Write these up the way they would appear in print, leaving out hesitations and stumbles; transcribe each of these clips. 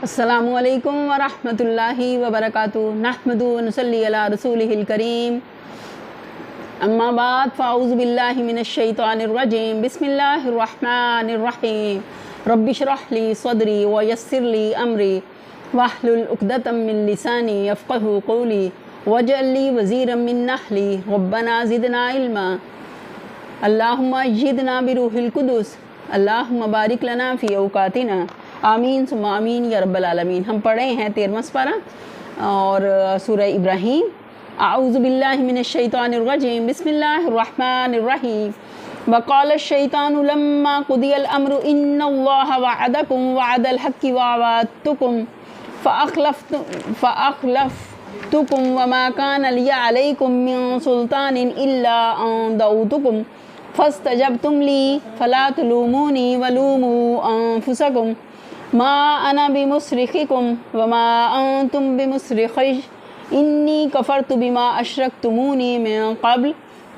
السلام علیکم ورحمۃ اللہ وبرکاتہ نحمد و نصلی علی رسولہ الکریم اما بعد فاعوذ باللہ من الشیطان الرجیم بسم اللہ الرحمن الرحیم رب اشرح لی صدری ویسر لی امری واحلل عقدۃ من لسانی یفقہوا قولی واجعل لی وزیرا من اہلی ربنا زدنا علما اللہم ایدنا بروح القدس اللہم بارک لنا فی اوقاتنا آمین ثم آمین یا رب العالمین۔ ہم پڑھے ہیں 13واں سپارہ اور سورہ ابراہیم۔ اعوذ باللہ من الشیطان الرجیم بسم اللہ الرحمن الرحیم وقال الشیطان لما قضی الامر ان اللہ وعدکم وعد الحق ووعدتکم فاخلفتکم وما کان لی علیکم من سلطان الا ان دعوتکم فاستجبتم لی فلا تلومونی ولوموا انفسکم ما انا بمصرخکم وما انتم بمصرخی انی کفرت بما اشرکتمونی من قبل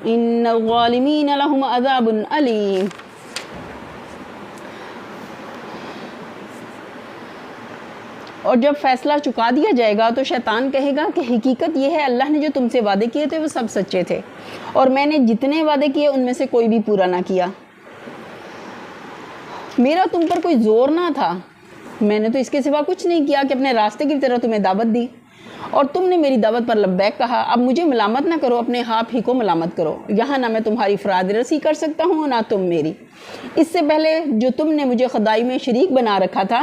ان الظالمین لهم عذاب علیم۔ اور جب فیصلہ چکا دیا جائے گا تو شیطان کہے گا کہ حقیقت یہ ہے اللہ نے جو تم سے وعدے کیے تھے وہ سب سچے تھے اور میں نے جتنے وعدے کیے ان میں سے کوئی بھی پورا نہ کیا۔ میرا تم پر کوئی زور نہ تھا، میں نے تو اس کے سوا کچھ نہیں کیا کہ اپنے راستے کی طرح تمہیں دعوت دی اور تم نے میری دعوت پر لبیک کہا۔ اب مجھے ملامت نہ کرو، اپنے آپ ہی کو ملامت کرو۔ یہاں نہ میں تمہاری افراد رسی کر سکتا ہوں نہ تم میری۔ اس سے پہلے جو تم نے مجھے خدائی میں شریک بنا رکھا تھا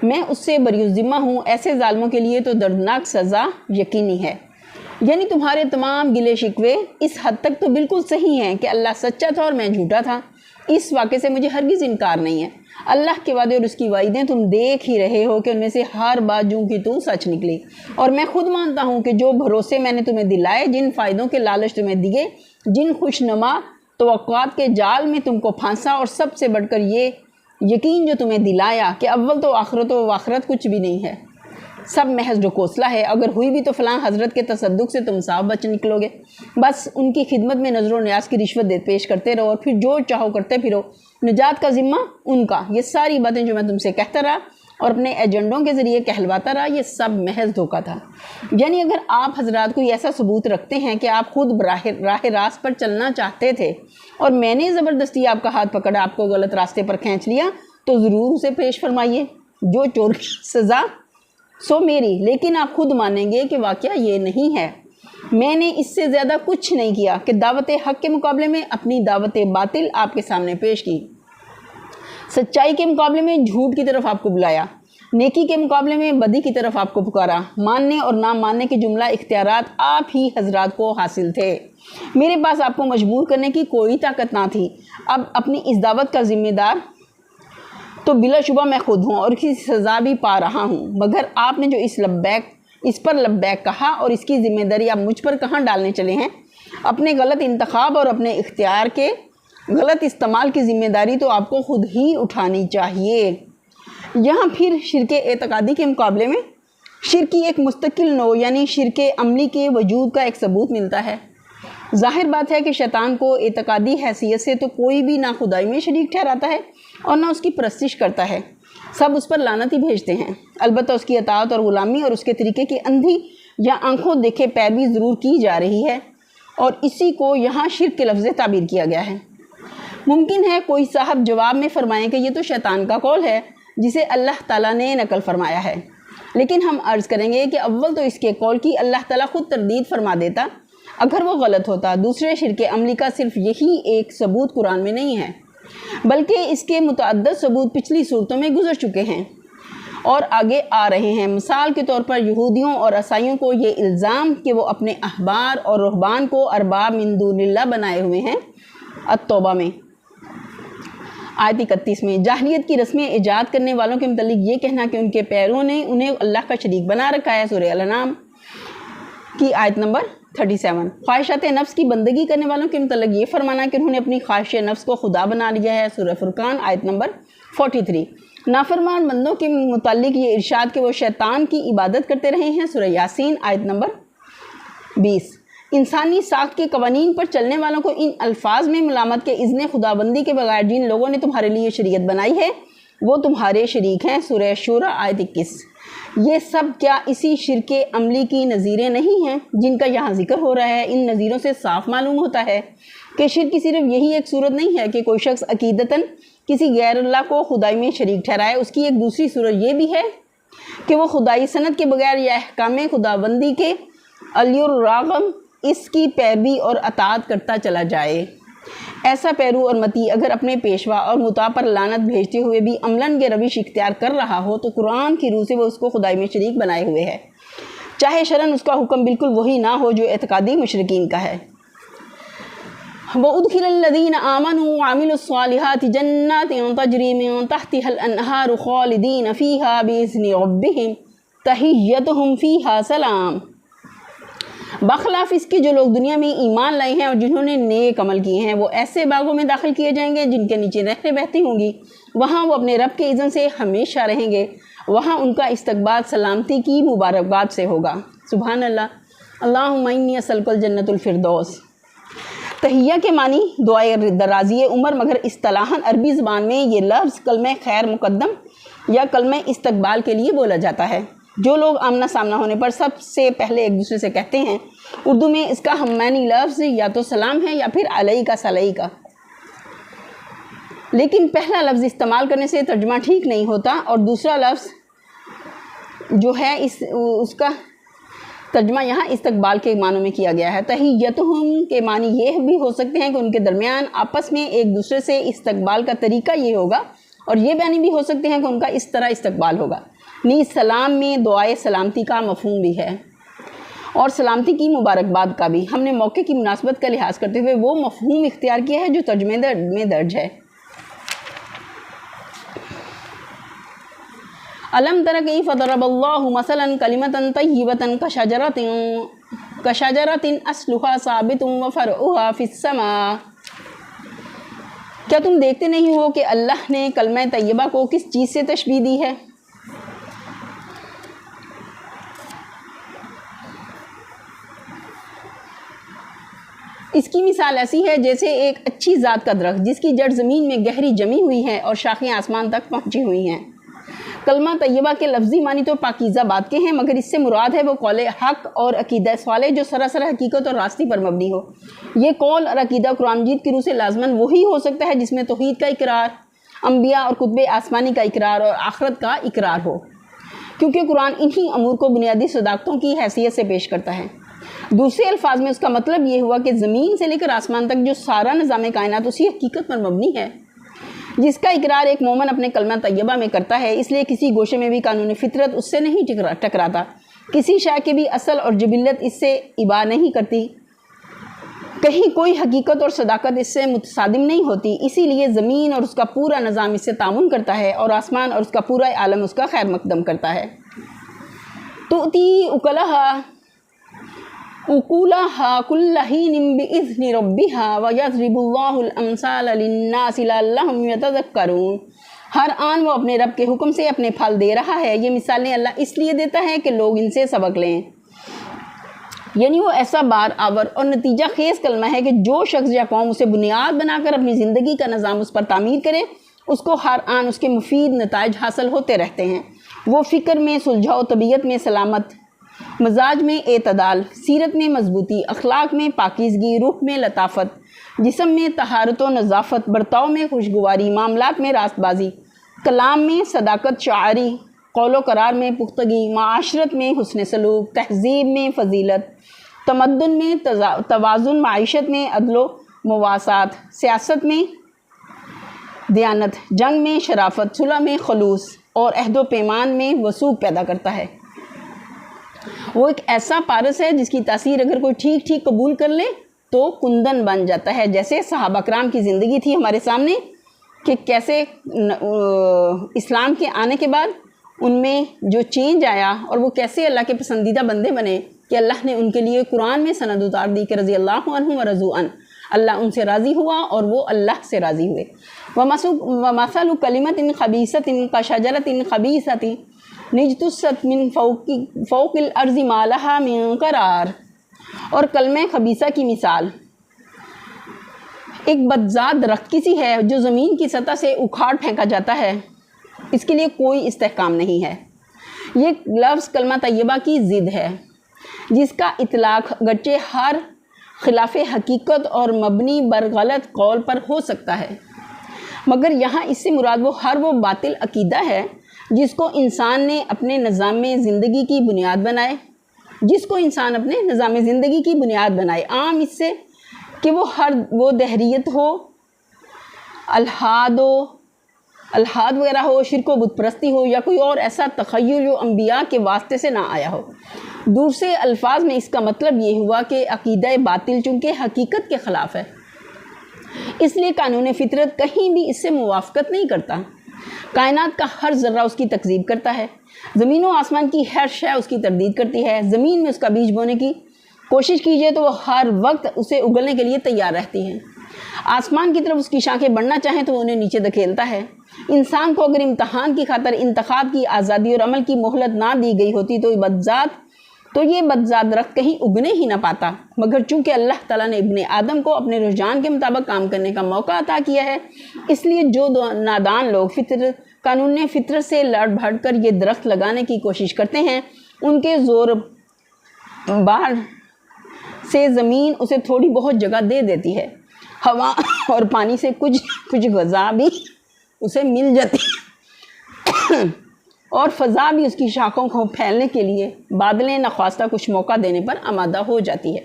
میں اس سے بری الذمہ ہوں۔ ایسے ظالموں کے لیے تو دردناک سزا یقینی ہے۔ یعنی تمہارے تمام گلے شکوے اس حد تک تو بالکل صحیح ہیں کہ اللہ سچا تھا اور میں جھوٹا تھا۔ اس واقعے سے مجھے ہرگز انکار نہیں ہے۔ اللہ کے وعدے اور اس کی وعیدیں تم دیکھ ہی رہے ہو کہ ان میں سے ہر بات جوں کی توں سچ نکلی، اور میں خود مانتا ہوں کہ جو بھروسے میں نے تمہیں دلائے، جن فائدوں کے لالچ تمہیں دیے، جن خوشنما توقعات کے جال میں تم کو پھانسا، اور سب سے بڑھ کر یہ یقین جو تمہیں دلایا کہ اول تو آخرت و آخرت کچھ بھی نہیں ہے، سب محض ڈھکوسلا ہے، اگر ہوئی بھی تو فلاں حضرت کے تصدق سے تم صاف بچ نکلو گے۔ بس ان کی خدمت میں نظر و نیاز کی رشوت پیش کرتے رہو اور پھر جو چاہو کرتے پھرو، نجات کا ذمہ ان کا۔ یہ ساری باتیں جو میں تم سے کہتا رہا اور اپنے ایجنڈوں کے ذریعے کہلواتا رہا، یہ سب محض دھوکہ تھا۔ یعنی اگر آپ حضرات کوئی ایسا ثبوت رکھتے ہیں کہ آپ خود راہ راست پر چلنا چاہتے تھے اور میں نے زبردستی آپ کا ہاتھ پکڑا، آپ کو غلط راستے پر کھینچ لیا، تو ضرور اسے پیش فرمائیے۔ جو چور کی سزا سو میری، لیکن آپ خود مانیں گے کہ واقعہ یہ نہیں ہے۔ میں نے اس سے زیادہ کچھ نہیں کیا کہ دعوت حق کے مقابلے میں اپنی دعوت باطل آپ کے سامنے پیش کی، سچائی کے مقابلے میں جھوٹ کی طرف آپ کو بلایا، نیکی کے مقابلے میں بدی کی طرف آپ کو پکارا۔ ماننے اور نہ ماننے کے جملہ اختیارات آپ ہی حضرات کو حاصل تھے، میرے پاس آپ کو مجبور کرنے کی کوئی طاقت نہ تھی۔ اب اپنی اس دعوت کا ذمہ دار تو بلا شبہ میں خود ہوں اور اس کی سزا بھی پا رہا ہوں، مگر آپ نے جو اس پر لبیک کہا اور اس کی ذمہ داری آپ مجھ پر کہاں ڈالنے چلے ہیں؟ اپنے غلط انتخاب اور اپنے اختیار کے غلط استعمال کی ذمہ داری تو آپ کو خود ہی اٹھانی چاہیے۔ یہاں پھر شرک اعتقادی کے مقابلے میں شرک کی ایک مستقل نوع یعنی شرک عملی کے وجود کا ایک ثبوت ملتا ہے۔ ظاہر بات ہے کہ شیطان کو اعتقادی حیثیت سے تو کوئی بھی نہ خدائی میں شریک ٹھہراتا ہے اور نہ اس کی پرستش کرتا ہے، سب اس پر لعنت ہی بھیجتے ہیں۔ البتہ اس کی اطاعت اور غلامی اور اس کے طریقے کی اندھی یا آنکھوں دیکھے پیروی ضرور کی جا رہی ہے، اور اسی کو یہاں شرک کے لفظ تعبیر کیا گیا ہے۔ ممکن ہے کوئی صاحب جواب میں فرمائیں کہ یہ تو شیطان کا قول ہے جسے اللہ تعالیٰ نے نقل فرمایا ہے، لیکن ہم عرض کریں گے کہ اول تو اس کے قول کی اللہ تعالیٰ خود تردید فرما دیتا اگر وہ غلط ہوتا۔ دوسرے شرک عملی کا صرف یہی ایک ثبوت قرآن میں نہیں ہے، بلکہ اس کے متعدد ثبوت پچھلی صورتوں میں گزر چکے ہیں اور آگے آ رہے ہیں۔ مثال کے طور پر یہودیوں اور عیسائیوں کو یہ الزام کہ وہ اپنے احبار اور رہبان کو ارباب من دون اللہ بنائے ہوئے ہیں، التوبہ میں آیت 31 میں۔ جاہلیت کی رسمیں ایجاد کرنے والوں کے متعلق یہ کہنا کہ ان کے پیروں نے انہیں اللہ کا شریک بنا رکھا ہے، سورہ الانعام کی آیت نمبر 37۔ خواہشات نفس کی بندگی کرنے والوں کے متعلق یہ فرمانا کہ انہوں نے اپنی خواہش نفس کو خدا بنا لیا ہے، سورہ فرقان آیت نمبر 43۔ نافرمان بندوں کے متعلق یہ ارشاد کہ وہ شیطان کی عبادت کرتے رہے ہیں، سورہ یاسین آیت نمبر 20۔ انسانی ساخت کے قوانین پر چلنے والوں کو ان الفاظ میں ملامت کے اذن خداوندی کے بغیر جن لوگوں نے تمہارے لیے شریعت بنائی ہے وہ تمہارے شریک ہیں۔ سورہ شورى آیت 21۔ یہ سب کیا اسی شرک عملی کی نظیریں نہیں ہیں جن کا یہاں ذکر ہو رہا ہے؟ ان نظیروں سے صاف معلوم ہوتا ہے کہ شرک کی صرف یہی ایک صورت نہیں ہے کہ کوئی شخص عقیدتاً کسی غیر اللہ کو خدائی میں شریک ٹھہرائے، اس کی ایک دوسری صورت یہ بھی ہے کہ وہ خدائی سند کے بغیر یا احکام خداوندی کے علی الراغم اس کی پیروی اور اطاعت کرتا چلا جائے۔ ایسا پیرو اور متی اگر اپنے پیشوا اور مطاع پر لعنت بھیجتے ہوئے بھی عملاً یہ روش اختیار کر رہا ہو تو قرآن کی روح سے وہ اس کو خدائی میں شریک بنائے ہوئے ہے، چاہے شرعاً اس کا حکم بالکل وہی نہ ہو جو اعتقادی مشرکین کا ہے۔ وَأُدْخِلَ الَّذِينَ آمَنُوا وَعَمِلُوا الصَّالِحَاتِ جَنَّاتٍ تَجْرِي مِن تَحْتِهَا الْأَنْهَارُ خَالِدِينَ فِيهَا بِإِذْنِ رَبِّهِمْ تَحِيَّتُهُمْ فِيهَا سَلَامٌ۔ بخلاف اس کے جو لوگ دنیا میں ایمان لائے ہیں اور جنہوں نے نیک عمل کیے ہیں وہ ایسے باغوں میں داخل کیے جائیں گے جن کے نیچے نہریں بہتی ہوں گی، وہاں وہ اپنے رب کے اذن سے ہمیشہ رہیں گے، وہاں ان کا استقبال سلامتی کی مبارکباد سے ہوگا۔ سبحان اللہ۔ اللہم انی اسألک الجنۃ الفردوس۔ تحیہ کے معنی دعائے درازی عمر، مگر اصطلاحاً عربی زبان میں یہ لفظ کلمہ خیر مقدم یا کلمہ استقبال کے لیے بولا جاتا ہے، جو لوگ آمنا سامنا ہونے پر سب سے پہلے ایک دوسرے سے کہتے ہیں۔ اردو میں اس کا ہم معنی لفظ یا تو سلام ہے یا پھر علیکہ سلیکہ، لیکن پہلا لفظ استعمال کرنے سے ترجمہ ٹھیک نہیں ہوتا اور دوسرا لفظ جو ہے اس کا ترجمہ یہاں استقبال کے معنوں میں کیا گیا ہے۔ تحیتہم کے معنی یہ بھی ہو سکتے ہیں کہ ان کے درمیان آپس میں ایک دوسرے سے استقبال کا طریقہ یہ ہوگا، اور یہ معنی بھی ہو سکتے ہیں کہ ان کا اس طرح استقبال ہوگا۔ نیز سلام میں دعائے سلامتی کا مفہوم بھی ہے اور سلامتی کی مبارکباد کا بھی۔ ہم نے موقع کی مناسبت کا لحاظ کرتے ہوئے وہ مفہوم اختیار کیا ہے جو ترجمے میں درج ہے۔ الم تر کیف ضرب اللہ مثلا کلمۃ طیبۃ کشجرۃ اصلھا ثابت وفرعھا فی السماء۔ کیا تم دیکھتے نہیں ہو کہ اللہ نے کلمہ طیبہ کو کس چیز سے تشبیہ دی ہے؟ اس کی مثال ایسی ہے جیسے ایک اچھی ذات کا درخت جس کی جڑ زمین میں گہری جمی ہوئی ہے اور شاخیں آسمان تک پہنچی ہوئی ہیں۔ کلمہ طیبہ کے لفظی معنی تو پاکیزہ بات کے ہیں، مگر اس سے مراد ہے وہ قول حق اور عقیدہ صالح جو سراسر حقیقت اور راستی پر مبنی ہو۔ یہ قول اور عقیدہ قرآن مجید کی روح سے لازماً وہی ہو سکتا ہے جس میں توحید کا اقرار، انبیاء اور کتب آسمانی کا اقرار اور آخرت کا اقرار ہو، کیونکہ قرآن انہی امور کو بنیادی صداقتوں کی حیثیت سے پیش کرتا ہے۔ دوسرے الفاظ میں اس کا مطلب یہ ہوا کہ زمین سے لے کر آسمان تک جو سارا نظام کائنات اسی حقیقت پر مبنی ہے جس کا اقرار ایک مومن اپنے کلمہ طیبہ میں کرتا ہے، اس لیے کسی گوشے میں بھی قانون فطرت اس سے نہیں ٹکراتا، کسی شے کی بھی اصل اور جبلت اس سے ابا نہیں کرتی، کہیں کوئی حقیقت اور صداقت اس سے متصادم نہیں ہوتی۔ اسی لیے زمین اور اس کا پورا نظام اس سے تعاون کرتا ہے اور آسمان اور اس کا پورا عالم اس کا خیر مقدم کرتا ہے۔ تؤتی اکلہا کل حین بإذن ربہا ویضرب اللہ الامثال للناس لعلہم یتذکرون۔ ہر آن وہ اپنے رب کے حکم سے اپنے پھل دے رہا ہے، یہ مثالیں اللہ اس لیے دیتا ہے کہ لوگ ان سے سبق لیں۔ یعنی وہ ایسا بار آور اور نتیجہ خیز کلمہ ہے کہ جو شخص یا قوم اسے بنیاد بنا کر اپنی زندگی کا نظام اس پر تعمیر کرے، اس کو ہر آن اس کے مفید نتائج حاصل ہوتے رہتے ہیں۔ وہ فکر میں سلجھاؤ، طبیعت میں سلامت، مزاج میں اعتدال، سیرت میں مضبوطی، اخلاق میں پاکیزگی، روح میں لطافت، جسم میں طہارت و نظافت، برتاؤ میں خوشگواری، معاملات میں راست بازی، کلام میں صداقت شاعری، قول و قرار میں پختگی، معاشرت میں حسن سلوک، تہذیب میں فضیلت، تمدن میں توازن، معیشت میں عدل و مواسات، سیاست میں دیانت، جنگ میں شرافت، صلح میں خلوص اور عہد و پیمان میں وثوق پیدا کرتا ہے۔ وہ ایک ایسا پارس ہے جس کی تاثیر اگر کوئی ٹھیک ٹھیک قبول کر لے تو کندن بن جاتا ہے، جیسے صحابہ کرام کی زندگی تھی ہمارے سامنے کہ کیسے اسلام کے آنے کے بعد ان میں جو چینج آیا اور وہ کیسے اللہ کے پسندیدہ بندے بنے کہ اللہ نے ان کے لیے قرآن میں سند اتار دی کہ رضی اللہ عنہ ورضوا عنہ، اللہ ان سے راضی ہوا اور وہ اللہ سے راضی ہوئے۔ وَمَثَلُ كَلِمَةٍ خَبِيثَةٍ كَشَجَرَةٍ خَبِيثَةٍ نجتست من فوق الارض ما لها من قرار۔ اور کلمہ خبیثہ کی مثال ایک بدذات درخت کی سی ہے جو زمین کی سطح سے اکھاڑ پھینکا جاتا ہے اس کے لیے کوئی استحکام نہیں ہے۔ یہ لفظ کلمہ طیبہ کی ضد ہے، جس کا اطلاق گرچہ ہر خلاف حقیقت اور مبنی بر غلط قول پر ہو سکتا ہے، مگر یہاں اس سے مراد وہ باطل عقیدہ ہے جس کو انسان نے اپنے نظام زندگی کی بنیاد بنائے، عام اس سے کہ وہ دہریت ہو، الحاد وغیرہ ہو، شرک و بت پرستی ہو، یا کوئی اور ایسا تخیل جو انبیاء کے واسطے سے نہ آیا ہو۔ دوسرے الفاظ میں اس کا مطلب یہ ہوا کہ عقیدہ باطل چونکہ حقیقت کے خلاف ہے، اس لیے قانون فطرت کہیں بھی اس سے موافقت نہیں کرتا۔ کائنات کا ہر ذرہ اس کی تکذیب کرتا ہے، زمین و آسمان کی ہر شے اس کی تردید کرتی ہے۔ زمین میں اس کا بیج بونے کی کوشش کیجئے تو وہ ہر وقت اسے اگلنے کے لیے تیار رہتی ہے۔ آسمان کی طرف اس کی شاخیں بڑھنا چاہیں تو وہ انہیں نیچے دھکیلتا ہے۔ انسان کو اگر امتحان کی خاطر انتخاب کی آزادی اور عمل کی مہلت نہ دی گئی ہوتی تو یہ بدذات درخت کہیں اگنے ہی نہ پاتا، مگر چونکہ اللہ تعالیٰ نے ابن آدم کو اپنے رجحان کے مطابق کام کرنے کا موقع عطا کیا ہے، اس لیے جو نادان لوگ قانون فطرت سے لڑ بھڑ کر یہ درخت لگانے کی کوشش کرتے ہیں، ان کے زور بار سے زمین اسے تھوڑی بہت جگہ دے دیتی ہے، ہوا اور پانی سے کچھ غذا بھی اسے مل جاتی ہے، اور فضا بھی اس کی شاخوں کو پھیلنے کے لیے بادلیں نخواستہ کچھ موقع دینے پر آمادہ ہو جاتی ہے۔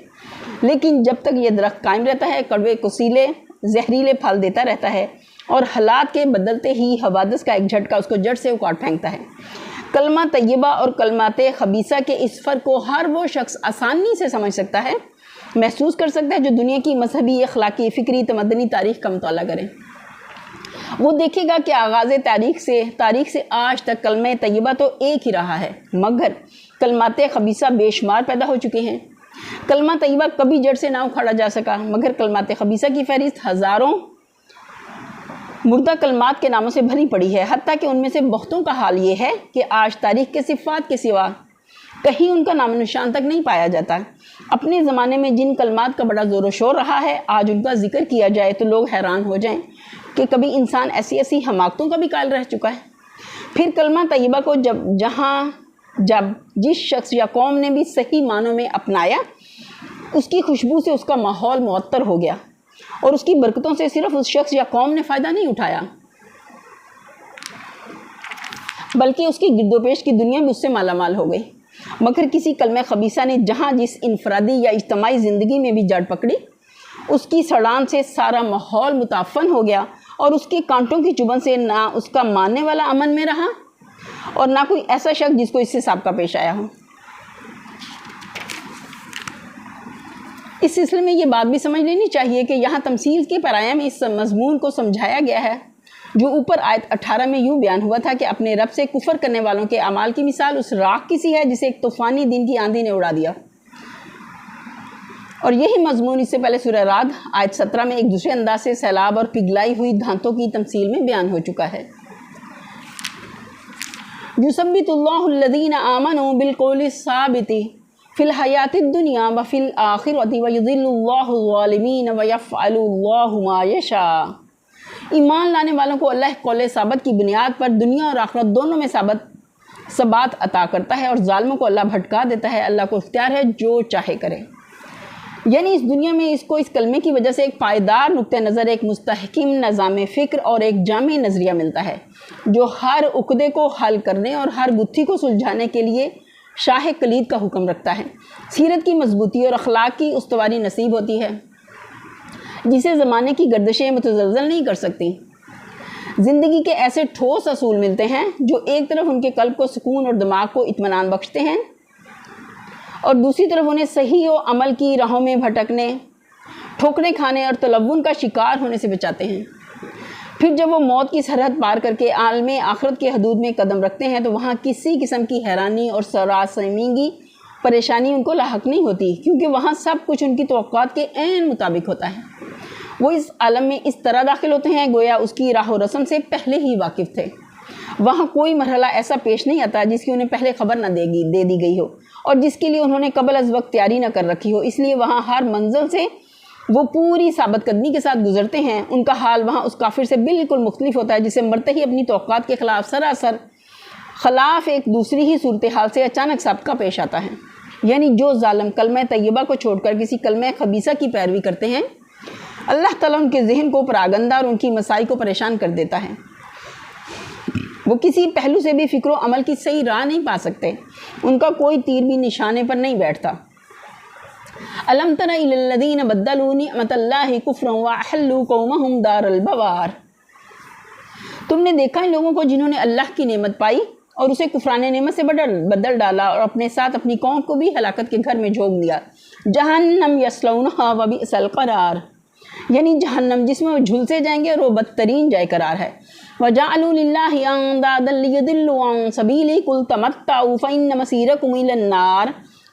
لیکن جب تک یہ درخت قائم رہتا ہے، کڑوے کسیلے زہریلے پھل دیتا رہتا ہے، اور حالات کے بدلتے ہی حوادث کا ایک جھٹکا اس کو جڑ سے اکاڑ پھینکتا ہے۔ کلمہ طیبہ اور کلمات خبیثہ کے اس فرق کو ہر وہ شخص آسانی سے سمجھ سکتا ہے، محسوس کر سکتا ہے جو دنیا کی مذہبی، اخلاقی، فکری، تمدنی تاریخ کا مطالعہ کرے۔ وہ دیکھے گا کہ آغاز تاریخ سے آج تک کلمہ طیبہ تو ایک ہی رہا ہے، مگر کلمات خبیثہ بے شمار پیدا ہو چکے ہیں۔ کلمہ طیبہ کبھی جڑ سے نہ اکھاڑا جا سکا، مگر کلمات خبیثہ کی فہرست ہزاروں مردہ کلمات کے ناموں سے بھری پڑی ہے، حتیٰ کہ ان میں سے بہتوں کا حال یہ ہے کہ آج تاریخ کے صفات کے سوا کہیں ان کا نام و نشان تک نہیں پایا جاتا۔ اپنے زمانے میں جن کلمات کا بڑا زور و شور رہا ہے، آج ان کا ذکر کیا جائے تو لوگ حیران ہو جائیں کہ کبھی انسان ایسی حماقتوں کا بھی قائل رہ چکا ہے۔ پھر کلمہ طیبہ کو جب جس شخص یا قوم نے بھی صحیح معنوں میں اپنایا، اس کی خوشبو سے اس کا ماحول معطر ہو گیا، اور اس کی برکتوں سے صرف اس شخص یا قوم نے فائدہ نہیں اٹھایا، بلکہ اس کی گرد و پیش کی دنیا بھی اس سے مالا مال ہو گئی۔ مگر کسی کلمہ خبیثہ نے جہاں جس انفرادی یا اجتماعی زندگی میں بھی جڑ پکڑی، اس کی سڑان سے سارا ماحول متعفن ہو گیا، اور اس کے کانٹوں کی چبھن سے نہ اس کا ماننے والا امن میں رہا اور نہ کوئی ایسا شخص جس کو اس سے سابقہ پیش آیا ہو۔ اس سلسلے میں یہ بات بھی سمجھ لینی چاہیے کہ یہاں تمثیل کے پیرایہ میں اس مضمون کو سمجھایا گیا ہے جو اوپر آیت 18 میں یوں بیان ہوا تھا کہ اپنے رب سے کفر کرنے والوں کے اعمال کی مثال اس راکھ کی سی ہے جسے ایک طوفانی دن کی آندھی نے اڑا دیا، اور یہی مضمون اس سے پہلے سورہ رعد آیت 17 میں ایک دوسرے انداز سے سیلاب اور پگھلائی ہوئی دھانتوں کی تمثیل میں بیان ہو چکا ہے۔ یثبت اللہ الذین آمنوا بالقول الثابت فی الحیاۃ الدنیا وفی الآخرۃ ویضل اللہ الظالمین ویفعل اللہ ما یشاء۔ ایمان لانے والوں کو اللہ قول ثابت کی بنیاد پر دنیا اور آخرت دونوں میں ثبات عطا کرتا ہے، اور ظالموں کو اللہ بھٹکا دیتا ہے۔ اللہ کو اختیار ہے جو چاہے کرے۔ یعنی اس دنیا میں اس کو اس کلمے کی وجہ سے ایک پائیدار نقطہ نظر، ایک مستحکم نظام فکر اور ایک جامع نظریہ ملتا ہے جو ہر عقدے کو حل کرنے اور ہر گتھی کو سلجھانے کے لیے شاہ کلید کا حکم رکھتا ہے۔ سیرت کی مضبوطی اور اخلاق کی استواری نصیب ہوتی ہے جسے زمانے کی گردشیں متزلزل نہیں کر سکتی۔ زندگی کے ایسے ٹھوس اصول ملتے ہیں جو ایک طرف ان کے قلب کو سکون اور دماغ کو اطمینان بخشتے ہیں، اور دوسری طرف انہیں صحیح و عمل کی راہوں میں بھٹکنے، ٹھوکریں کھانے اور تلون کا شکار ہونے سے بچاتے ہیں۔ پھر جب وہ موت کی سرحد پار کر کے عالم آخرت کے حدود میں قدم رکھتے ہیں تو وہاں کسی قسم کی حیرانی اور سراسیمگی پریشانی ان کو لاحق نہیں ہوتی، کیونکہ وہاں سب کچھ ان کی توقعات کے عین مطابق ہوتا ہے۔ وہ اس عالم میں اس طرح داخل ہوتے ہیں گویا اس کی راہ و رسم سے پہلے ہی واقف تھے۔ وہاں کوئی مرحلہ ایسا پیش نہیں آتا جس کی انہیں پہلے خبر نہ دے دی گئی ہو اور جس کے لیے انہوں نے قبل از وقت تیاری نہ کر رکھی ہو، اس لیے وہاں ہر منزل سے وہ پوری ثابت قدمی کے ساتھ گزرتے ہیں، ان کا حال وہاں اس کافر سے بالکل مختلف ہوتا ہے جسے مرتے ہی اپنی توقعات کے خلاف سراسر خلاف ایک دوسری ہی صورتحال سے اچانک سابقہ پیش آتا ہے۔ یعنی جو ظالم کلمہ طیبہ کو چھوڑ کر کسی کلمہ خبیثہ کی پیروی کرتے ہیں، اللہ تعالیٰ ان کے ذہن کو پراگندہ اور ان کی مسائی کو پریشان کر دیتا ہے۔ وہ کسی پہلو سے بھی فکر و عمل کی صحیح راہ نہیں پا سکتے، ان کا کوئی تیر بھی نشانے پر نہیں بیٹھتا۔ الم تر الی الذین بدلوا نعمت اللہ کفرا واحلوا قومہم دار البوار۔ تم نے دیکھا ان لوگوں کو جنہوں نے اللہ کی نعمت پائی اور اسے کفران نعمت سے بدل ڈالا اور اپنے ساتھ اپنی قوم کو بھی ہلاکت کے گھر میں جھونک دیا۔ جہنم یصلونہا وبئس القرار، یعنی جہنم جس میں وہ جھلسے جائیں گے اور وہ بدترین جائے قرار ہے۔ وَجَعَلُوا لِلَّهِ أَنْدَادًا لِيُضِلُّوا عَنْ سَبِيلِهِ قُلْ تَمَتَّعُوا فَإِنَّ مَصِيرَكُمْ إِلَى النَّارِ،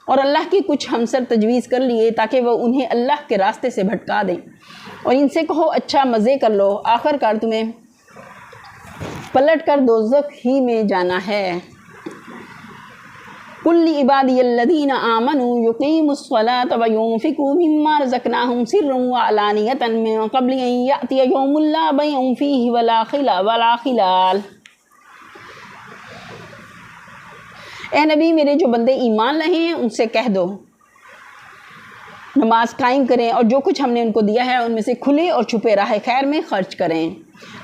اور اللہ کی کچھ ہمسر تجویز کر لیے تاکہ وہ انہیں اللہ کے راستے سے بھٹکا دیں، اور ان سے کہو اچھا مزے کر لو، آخر کار تمہیں پلٹ کر دوزخ ہی میں جانا ہے۔ قُلْ لِعِبَادِيَ الَّذِينَ آمَنُوا يُقِيمُوا الصَّلَاةَ وَيُنْفِقُوا مِمَّا رَزَقْنَاهُمْ سِرًّا وَعَلَانِيَةً مِّن قَبْلِ أَن يَأْتِيَ يَوْمٌ لَّا بَيْعٌ فِيهِ وَلَا خِلَالٌ۔ اے نبی، میرے جو بندے ایمان لائے ہیں ان سے کہہ دو نماز قائم کریں اور جو کچھ ہم نے ان کو دیا ہے ان میں سے کھلے اور چھپے راہ خیر میں خرچ کریں،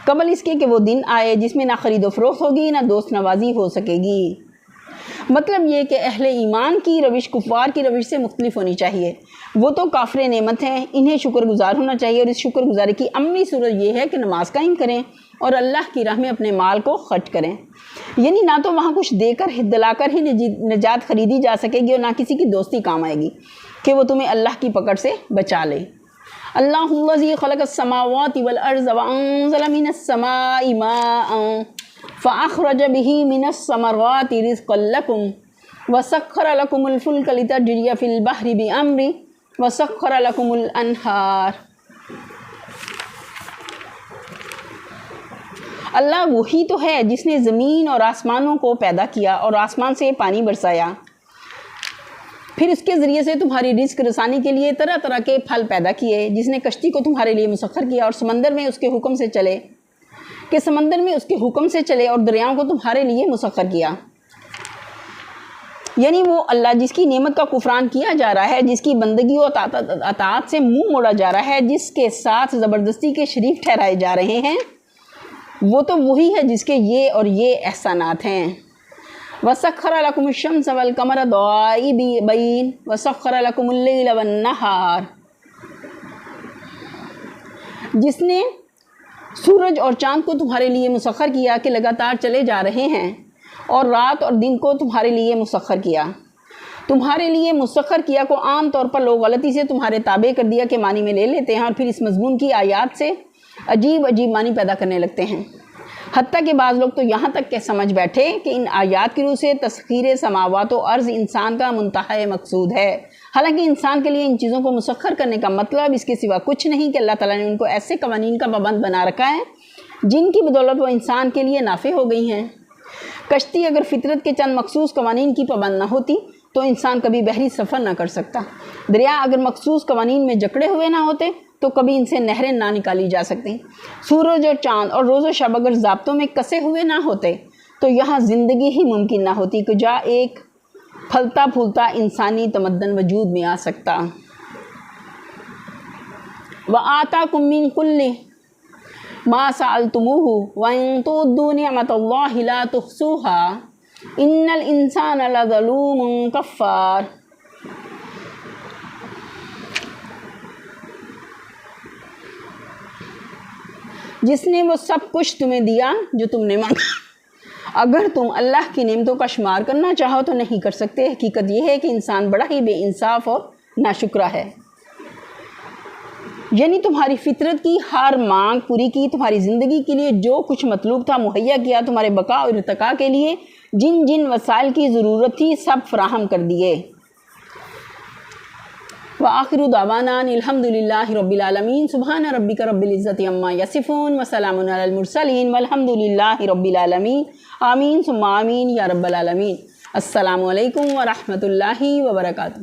قبل اس کے کہ وہ دن آئے جس میں نہ خرید و فروخت ہوگی نہ دوست نوازی ہو سکے گی۔ مطلب یہ کہ اہل ایمان کی روش کفار کی روش سے مختلف ہونی چاہیے۔ وہ تو کافر نعمت ہیں، انہیں شکر گزار ہونا چاہیے، اور اس شکر گزاری کی عملی صورت یہ ہے کہ نماز قائم کریں اور اللہ کی راہ میں اپنے مال کو خرچ کریں۔ یعنی نہ تو وہاں کچھ دے کر دلا کر ہی نجات خریدی جا سکے گی اور نہ کسی کی دوستی کام آئے گی کہ وہ تمہیں اللہ کی پکڑ سے بچا لے۔ اللہ الذی خلق السماوات والارض وانزل من السماء ماء فأخرج به من الثمرات رزقا لكم وسخر لكم الفلك لتجري في البحر بأمره وسخر لكم الأنهار۔ اللہ وہی تو ہے جس نے زمین اور آسمانوں کو پیدا کیا اور آسمان سے پانی برسایا، پھر اس کے ذریعے سے تمہاری رزق رسانی کے لیے طرح طرح کے پھل پیدا کیے، جس نے کشتی کو تمہارے لیے مسخر کیا اور سمندر میں اس کے حکم سے چلے اور دریاؤں کو تمہارے لیے مسخر کیا۔ یعنی وہ اللہ جس کی نعمت کا کفران کیا جا رہا ہے، جس کی بندگی و اطاعت سے منہ موڑا جا رہا ہے، جس کے ساتھ زبردستی کے شریک ٹھہرائے جا رہے ہیں، وہ تو وہی ہے جس کے یہ اور یہ احسانات ہیں۔ وَسَخَّرَ لَكُمُ الشَّمْسَ وَالْقَمَرَ دَائِبَيْنِ وَسَخَّرَ لَكُمُ اللَّيْلَ وَالنَّهَارَ، جس نے سورج اور چاند کو تمہارے لیے مسخر کیا کہ لگاتار چلے جا رہے ہیں، اور رات اور دن کو تمہارے لیے مسخر کیا۔ تمہارے لیے مسخر کیا کو عام طور پر لوگ غلطی سے تمہارے تابع کر دیا کے معنی میں لے لیتے ہیں، اور پھر اس مضمون کی آیات سے عجیب معنی پیدا کرنے لگتے ہیں۔ حتیٰ کہ بعض لوگ تو یہاں تک کہ سمجھ بیٹھے کہ ان آیات کی روح سے تسخیر سماوات و ارض انسان کا منتہی مقصود ہے، حالانکہ انسان کے لیے ان چیزوں کو مسخر کرنے کا مطلب اس کے سوا کچھ نہیں کہ اللہ تعالیٰ نے ان کو ایسے قوانین کا پابند بنا رکھا ہے جن کی بدولت وہ انسان کے لیے نافع ہو گئی ہیں۔ کشتی اگر فطرت کے چند مخصوص قوانین کی پابند نہ ہوتی تو انسان کبھی بحری سفر نہ کر سکتا۔ دریا اگر مخصوص قوانین میں جکڑے ہوئے نہ ہوتے تو کبھی ان سے نہریں نہ نکالی جا سکتی۔ سورج اور چاند اور روز و شب اگر ضابطوں میں کسے ہوئے نہ ہوتے تو یہاں زندگی ہی ممکن نہ ہوتی کہ جا ایک پھلتا پھولتا انسانی تمدن وجود میں آ سکتا۔ وَآتَاكُم مِّن كُلِّ مَا سَأَلْتُمُوهُ وَإِن تُعُدُّوا نِعْمَتَ اللَّهِ لَا تُحْصُوهَا إِنَّ الْإِنسَانَ لَظَلُومٌ كَفَّارٌ۔ جس نے وہ سب کچھ تمہیں دیا جو تم نے مانگا، اگر تم اللہ کی نعمتوں کا شمار کرنا چاہو تو نہیں کر سکتے۔ حقیقت یہ ہے کہ انسان بڑا ہی بے انصاف اور ناشکرا ہے۔ یعنی تمہاری فطرت کی ہر مانگ پوری کی، تمہاری زندگی کے لیے جو کچھ مطلوب تھا مہیا کیا، تمہارے بقا اور ارتقاء کے لیے جن جن وسائل کی ضرورت تھی سب فراہم کر دیے۔ وآخر دعوانا الحمد للہ رب العالمین، سبحان ربک رب العزت عما یصفون وسلام علی المرسلین والحمد للہ رب العالمین، آمین ثم آمین یا رب العالمین۔ السلام علیکم ورحمۃ اللہ وبرکاتہ۔